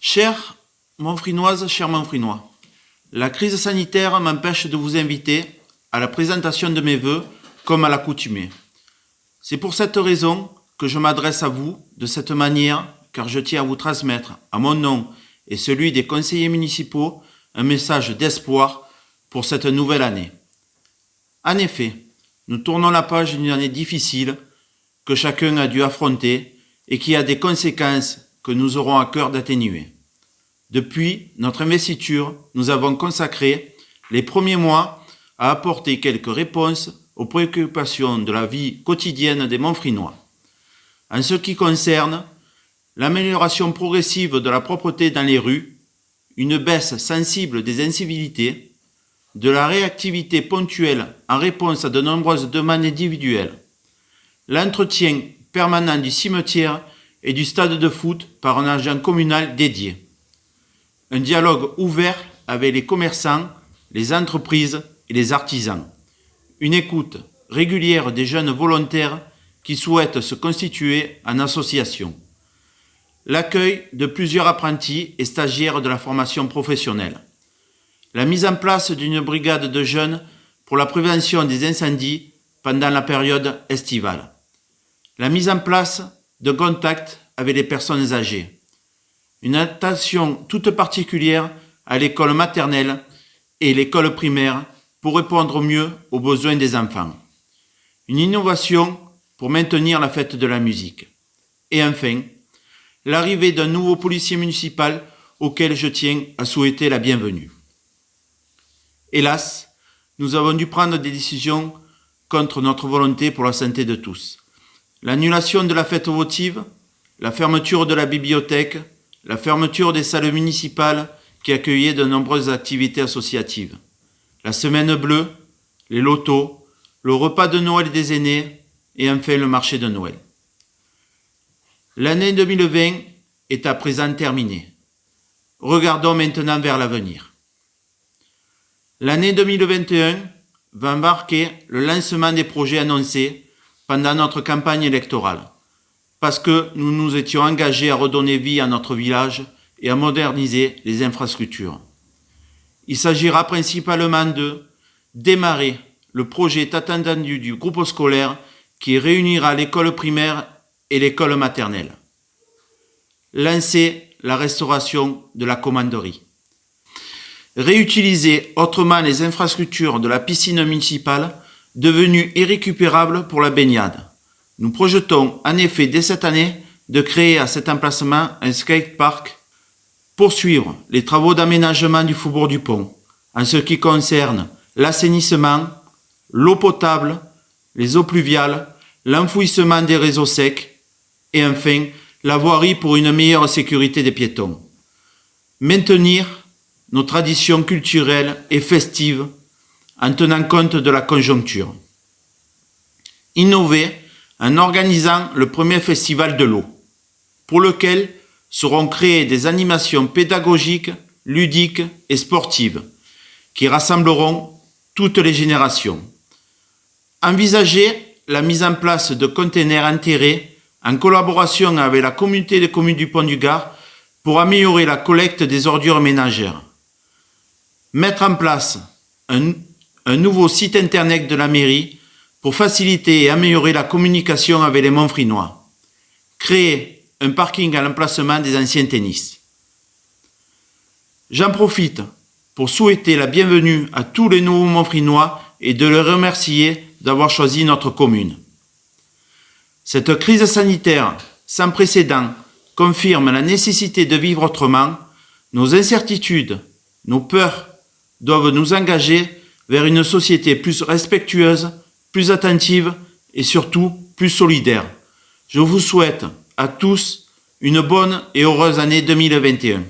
Chère Montfrinoise, cher Montfrinois, la crise sanitaire m'empêche de vous inviter à la présentation de mes vœux comme à l'accoutumée. C'est pour cette raison que je m'adresse à vous de cette manière, car je tiens à vous transmettre, à mon nom et celui des conseillers municipaux, un message d'espoir pour cette nouvelle année. En effet, nous tournons la page d'une année difficile que chacun a dû affronter et qui a des conséquences que nous aurons à cœur d'atténuer. Depuis notre investiture, nous avons consacré les premiers mois à apporter quelques réponses aux préoccupations de la vie quotidienne des Montfrinois. En ce qui concerne l'amélioration progressive de la propreté dans les rues, une baisse sensible des incivilités, de la réactivité ponctuelle en réponse à de nombreuses demandes individuelles, l'entretien permanent du cimetière et du stade de foot par un agent communal dédié, un dialogue ouvert avec les commerçants, les entreprises et les artisans, une écoute régulière des jeunes volontaires qui souhaitent se constituer en association, l'accueil de plusieurs apprentis et stagiaires de la formation professionnelle, la mise en place d'une brigade de jeunes pour la prévention des incendies pendant la période estivale, la mise en place de contacts avec les personnes âgées, une attention toute particulière à l'école maternelle et l'école primaire pour répondre au mieux aux besoins des enfants, une innovation pour maintenir la fête de la musique, et enfin, l'arrivée d'un nouveau policier municipal auquel je tiens à souhaiter la bienvenue. Hélas, nous avons dû prendre des décisions contre notre volonté pour la santé de tous. L'annulation de la fête votive, la fermeture de la bibliothèque, la fermeture des salles municipales qui accueillaient de nombreuses activités associatives, la semaine bleue, les lotos, le repas de Noël des aînés et enfin le marché de Noël. L'année 2020 est à présent terminée. Regardons maintenant vers l'avenir. L'année 2021 va marquer le lancement des projets annoncés pendant notre campagne électorale, parce que nous nous étions engagés à redonner vie à notre village et à moderniser les infrastructures. Il s'agira principalement de démarrer le projet tant attendu du groupe scolaire qui réunira l'école primaire et l'école maternelle. Lancer la restauration de la commanderie. Réutiliser autrement les infrastructures de la piscine municipale devenue irrécupérable pour la baignade. Nous projetons en effet dès cette année de créer à cet emplacement un skatepark, poursuivre les travaux d'aménagement du faubourg du Pont en ce qui concerne l'assainissement, l'eau potable, les eaux pluviales, l'enfouissement des réseaux secs et enfin la voirie pour une meilleure sécurité des piétons. Maintenir nos traditions culturelles et festives en tenant compte de la conjoncture. Innover en organisant le premier festival de l'eau, pour lequel seront créées des animations pédagogiques, ludiques et sportives, qui rassembleront toutes les générations. Envisager la mise en place de containers enterrés en collaboration avec la communauté de communes du Pont du Gard pour améliorer la collecte des ordures ménagères. Mettre en place un nouveau site internet de la mairie pour faciliter et améliorer la communication avec les Montfrinois. Créer un parking à l'emplacement des anciens tennis. J'en profite pour souhaiter la bienvenue à tous les nouveaux Montfrinois et de les remercier d'avoir choisi notre commune. Cette crise sanitaire sans précédent confirme la nécessité de vivre autrement. Nos incertitudes, nos peurs doivent nous engager vers une société plus respectueuse, plus attentive et surtout plus solidaire. Je vous souhaite à tous une bonne et heureuse année 2021.